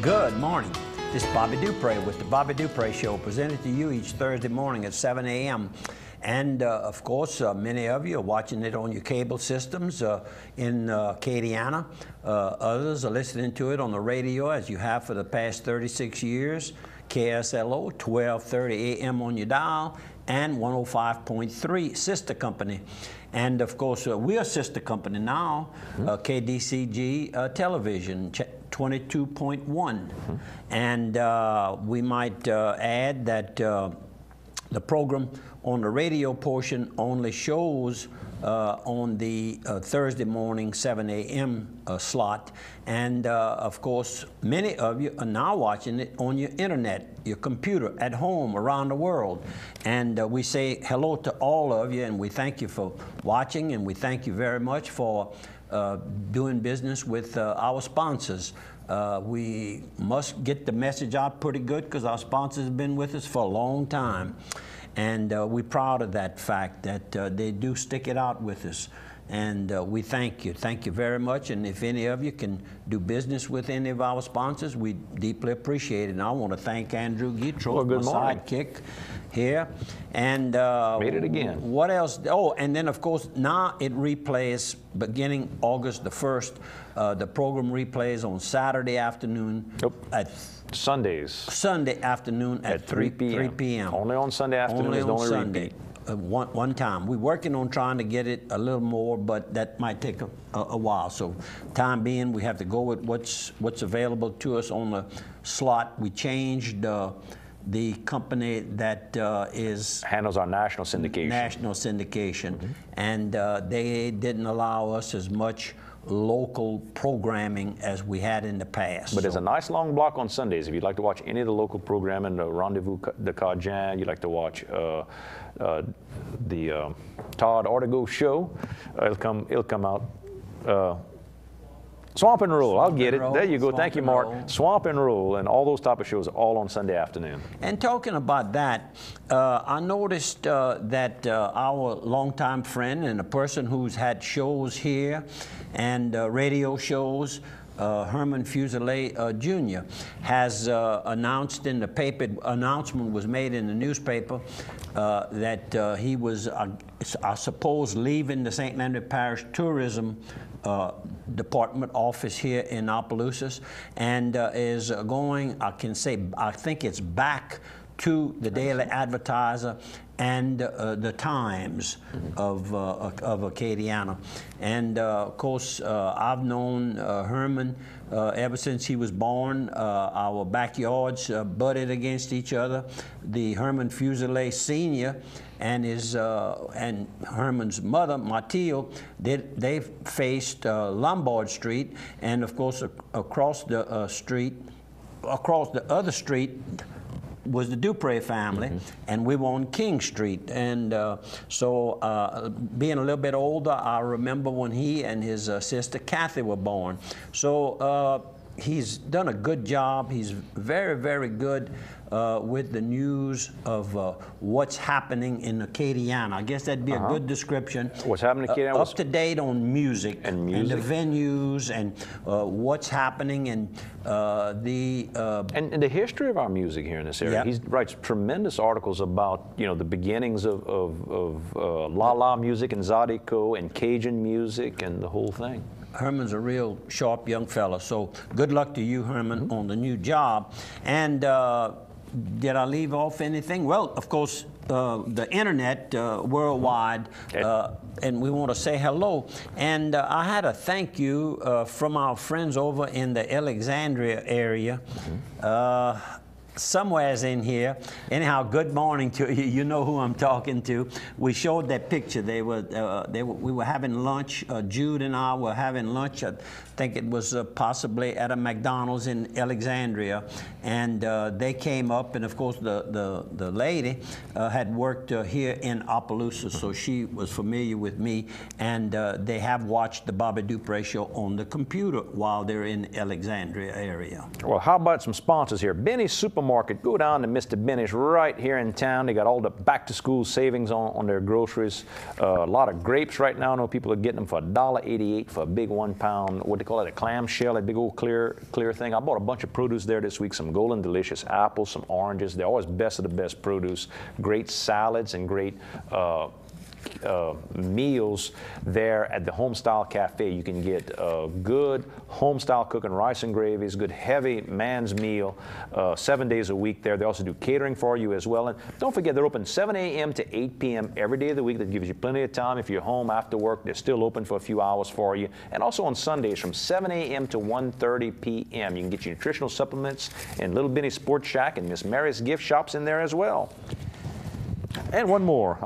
Good morning. This is Bobby Dupre with the Bobby Dupre Show, presented to you each Thursday morning at 7 a.m. And of course, many of you are watching it on your cable systems in Acadiana. Others are listening to it on the radio, as you have for the past 36 years. KSLO, 1230 a.m. on your dial, and 105.3 sister company. And of course, we're a sister company now, KDCG television, 22.1. And we might add that the program on the radio portion only shows on the Thursday morning 7 a.m. Slot. And of course, many of you are now watching it on your internet, your computer, at home, around the world. And we say hello to all of you, and we thank you for watching, and we thank you very much for doing business with our sponsors. We must get the message out pretty good, because our sponsors have been with us for a long time. And we're proud of that fact that they do stick it out with us. And we thank you. Thank you very much. And if any of you can do business with any of our sponsors, we deeply appreciate it. And I want to thank Andrew Guitro, my sidekick here. And made it again. What else? Oh, and then of course, now it replays beginning August the 1st. The program replays on Saturday afternoon at Sunday afternoon at 3 p.m. Only on Sunday afternoon. Only on Sunday. One time. We're working on trying to get it a little more, but that might take a while. So time being, we have to go with what's available to us on the slot. We changed the company that handles our national syndication. And they didn't allow us as much local programming as we had in the past. But there's a nice long block on Sundays. If you'd like to watch any of the local programming, the Rendezvous de Cajun, you'd like to watch the Todd Ortego show, it'll come out. Swamp and Roll, I'll get it. There you go. Thank you, Mark. Swamp and Roll and all those type of shows are all on Sunday afternoon. And talking about that, I noticed that our longtime friend and a person who's had shows here and radio shows, Herman Fuselier Jr., has announced in the paper, announcement was made in the newspaper that he was, I suppose, leaving the St. Leonard Parish Tourism Department office here in Opelousas, and is going, I think it's back to the Daily Advertiser and the Times of Acadiana. And of course, I've known Herman ever since he was born. Our backyards butted against each other. The Herman Fuselier Sr. and his and Herman's mother, Mathilde, they faced Lombard Street, and of course across the across the other street was the Dupre family, and we were on King Street. And so being a little bit older, I remember when he and his sister Kathy were born. So he's done a good job. He's very, very good with the news of what's happening in Acadiana. I guess that'd be a good description. What's happening in Acadiana? Up to date on music and the venues and what's happening and and the history of our music here in this area. He writes tremendous articles about the beginnings of La La music and Zydeco and Cajun music and the whole thing. Herman's a real sharp young fella, so good luck to you, Herman, on the new job. And did I leave off anything? Well, of course, the internet worldwide, and we want to say hello. And I had a thank you from our friends over in the Alexandria area. Somewhere's in here. Anyhow, good morning to you. You know who I'm talking to. We showed that picture. We were having lunch. Jude and I were having lunch. I think it was possibly at a McDonald's in Alexandria, and they came up. And of course, the lady had worked here in Opelousas, so she was familiar with me. And they have watched the Bobby Dupre Show on the computer while they're in Alexandria area. Well, how about some sponsors here? Benny's Supermarket market, go down to Mr. Benny's right here in town. They got all the back-to-school savings on their groceries. A lot of grapes right now. I know people are getting them for $1.88 for a big 1 pound, what they call it, a clamshell, a big old clear thing. I bought a bunch of produce there this week, some Golden Delicious apples, some oranges. They're always best of the best produce. Great salads and great meals there at the Homestyle Cafe. You can get good homestyle cooking, rice and gravies, good heavy man's meal, 7 days a week there. They also do catering for you as well. And don't forget, they're open 7 a.m. to 8 p.m. every day of the week. That gives you plenty of time. If you're home after work, they're still open for a few hours for you. And also on Sundays from 7 a.m. to 1:30 p.m. You can get your nutritional supplements in Little Benny Sports Shack and Miss Mary's gift shops in there as well. And one more.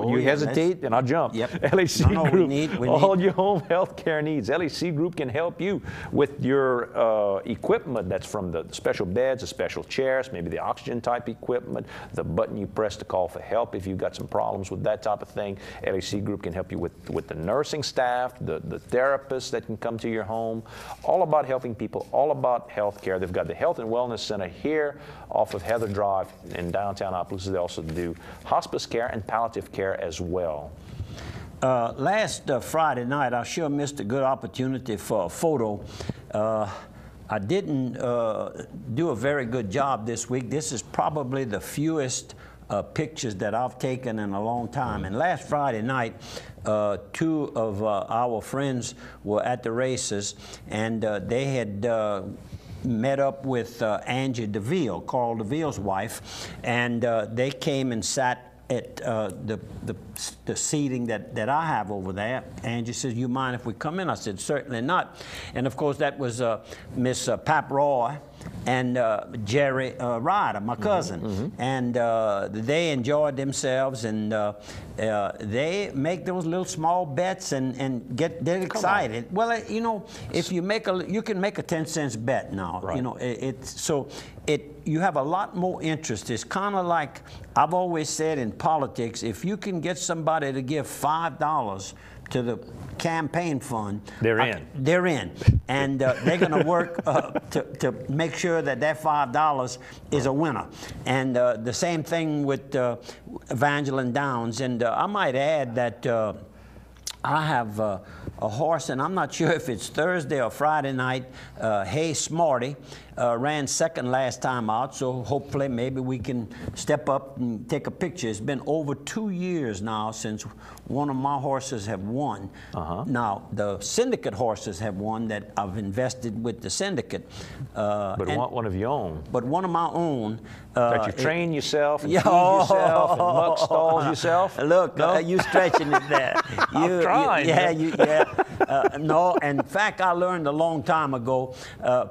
You hesitate, and I'll jump. Yep. LAC Group, we all need. your home health care needs. LAC Group can help you with your equipment. That's from the special beds, the special chairs, maybe the oxygen type equipment, the button you press to call for help if you've got some problems with that type of thing. LAC Group can help you with the nursing staff, the therapists that can come to your home. All about helping people, all about health care. They've got the Health and Wellness Center here off of Heather Drive in downtown Opelousas. They also do hospice care and palliative care as well. Last Friday night, I sure missed a good opportunity for a photo. I didn't do a very good job this week. This is probably the fewest pictures that I've taken in a long time. And last Friday night, two of our friends were at the races, and they had met up with Angie DeVille, Carl DeVille's wife, and they came and sat at the seating that I have over there. Angie says, "You mind if we come in?" I said, "Certainly not." And of course, that was Miss Pap Roy and Jerry Ryder, my cousin. And they enjoyed themselves, and they make those little small bets and get excited. Well, you know, if you make you can make a 10-cent bet now. Right. You know, you have a lot more interest. It's kind of like I've always said in politics, if you can get somebody to give $5 to the campaign fund, they're in. They're in, and they're going to work to make sure that $5 is a winner. And the same thing with Evangeline Downs. And I might add that I have a horse, and I'm not sure if it's Thursday or Friday night. Hey Smarty ran second last time out, so hopefully maybe we can step up and take a picture. It's been over 2 years now since one of my horses have won. Now, the syndicate horses have won that I've invested with the syndicate. But one of your own. But one of my own. That you train yourself and feed yourself and muck stalls yourself? Look, no? You stretching it there. I'm trying. No, in fact, I learned a long time ago,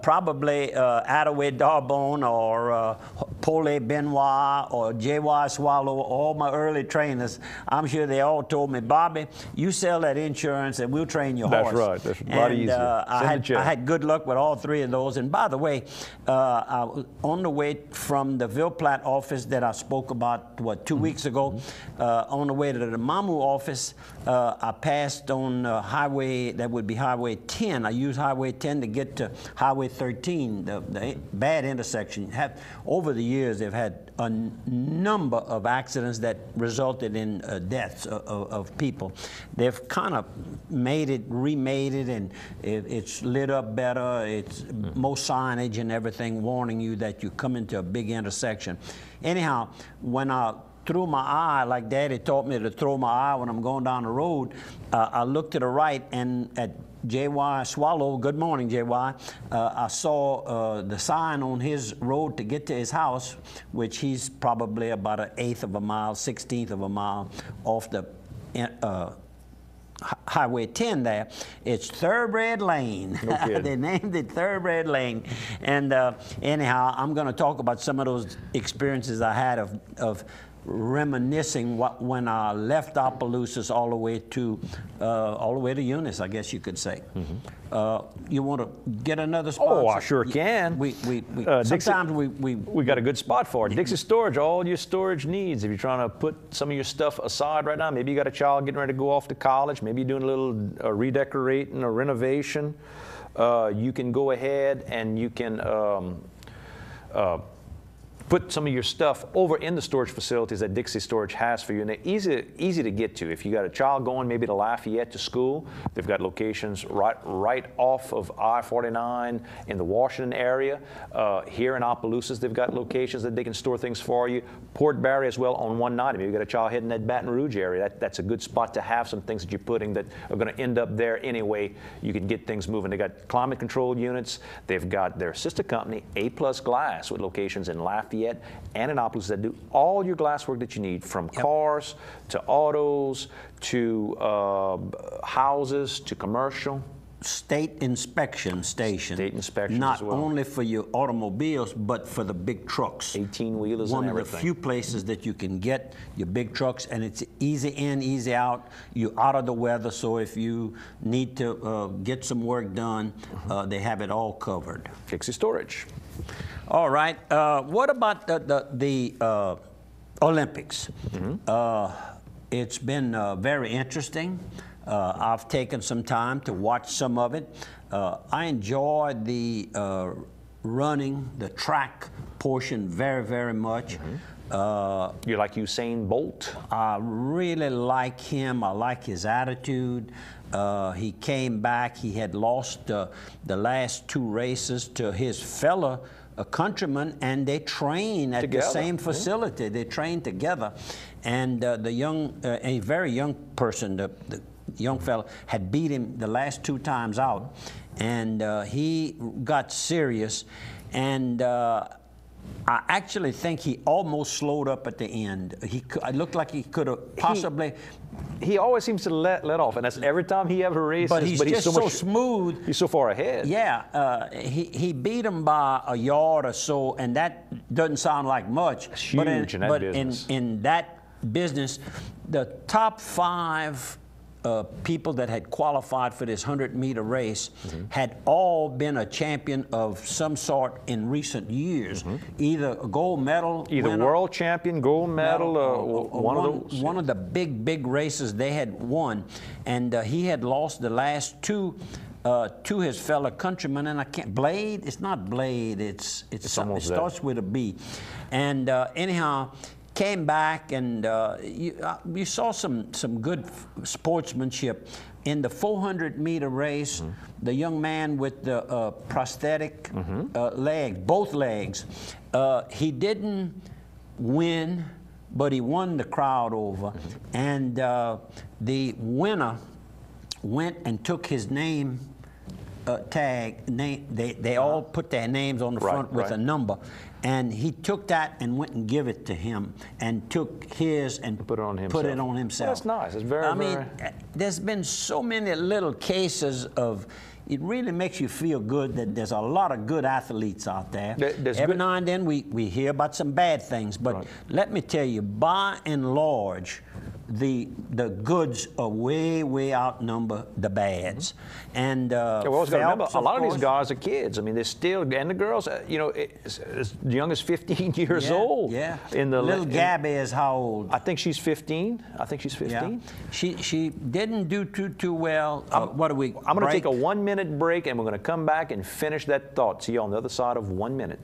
probably Attaway Darbone or Pole Benoit or J.Y. Swallow, all my early trainers, I'm sure they all told me, "Bobby, you sell that insurance and we'll train your horse." That's right. That's a lot easier. I had good luck with all three of those. And by the way, I was on the way from the Ville Platte office that I spoke about, 2 weeks ago, on the way to the Mamu office, I passed on highway, that would be Highway 10. I used Highway 10 to get to Highway 13, the bad intersection. Over the years, they've had a number of accidents that resulted in deaths of people. They've kind of remade it, and it's lit up better. It's more signage and everything warning you that you come into a big intersection. Anyhow, when I threw my eye, like Daddy taught me to throw my eye when I'm going down the road, I looked to the right, and at J.Y. Swallow, good morning, J.Y., I saw the sign on his road to get to his house, which he's probably about 1/8 of a mile, 1/16 of a mile off the Highway 10 there. It's Thoroughbred Lane. No kidding. They named it Thoroughbred Lane. And anyhow, I'm going to talk about some of those experiences I had of reminiscing when I left Opelousas all the way to Eunice, I guess you could say. You want to get another sponsor? Oh, I sure can. Sometimes we got a good spot for it. Dixie Storage, all your storage needs. If you're trying to put some of your stuff aside right now, maybe you got a child getting ready to go off to college, maybe you're doing a little redecorating or renovation, you can go ahead and you can put some of your stuff over in the storage facilities that Dixie Storage has for you, and they're easy to get to. If you got a child going maybe to Lafayette to school, they've got locations right off of I-49 in the Washington area. Here in Opelousas, they've got locations that they can store things for you. Port Barry as well on 190. Maybe you got a child heading that Baton Rouge area. That's a good spot to have some things that you're putting that are going to end up there anyway. You can get things moving. They got climate control units. They've got their sister company, A+ Glass, with locations in Lafayette and in Opelousas that do all your glass work that you need, from cars to autos to houses to commercial. State inspection stations. State inspections not as well. only for your automobiles, but for the big trucks. 18-wheelers and everything. One of the few places that you can get your big trucks, and it's easy in, easy out. You're out of the weather, so if you need to get some work done, they have it all covered. Dixie Storage. All right. What about the Olympics? It's been very interesting. I've taken some time to watch some of it. I enjoyed the running, the track portion very, very much. You like Usain Bolt? I really like him. I like his attitude. He came back. He had lost the last 2 races to his fellow countrymen, and they train at the same facility. They train together. And the young, a very young person, the young fella, had beat him the last 2 times out. And he got serious. And I actually think he almost slowed up at the end. It looked like he could have possibly. He always seems to let off, and that's every time he ever races. But he's just so smooth. He's so far ahead. Yeah, he beat him by a yard or so, and that doesn't sound like much. It's huge in that business. In that business, the top 5 people that had qualified for this 100-meter race had all been a champion of some sort in recent years. Either a gold medal, either world champion, gold medal, one of those. One of the big races they had won, and he had lost the last 2 to his fellow countrymen, and I can't. Blade? It's not Blade. It's something. It starts with a B. And anyhow, came back, and you saw some good sportsmanship in the 400-meter race. The young man with the prosthetic leg, both legs, he didn't win, but he won the crowd over. And the winner went and took his name tag. They all put their names on the front with a number. And he took that and went and gave it to him, and took his and put it on himself. Well, that's nice. It's very, I mean, there's been so many little cases of. It really makes you feel good that there's a lot of good athletes out there. Every now and then we hear about some bad things, but let me tell you, by and large, the goods are way outnumber the bads. And we always got to remember, a lot of these guys are kids. I mean, they're still, and the girls, you know, as young as 15 years old. Yeah. Little Gabby is how old? I think she's 15. I think she's 15. Yeah. She didn't do too well. What do we? I'm going to take a 1-minute break, and we're going to come back and finish that thought. See you on the other side of 1 minute.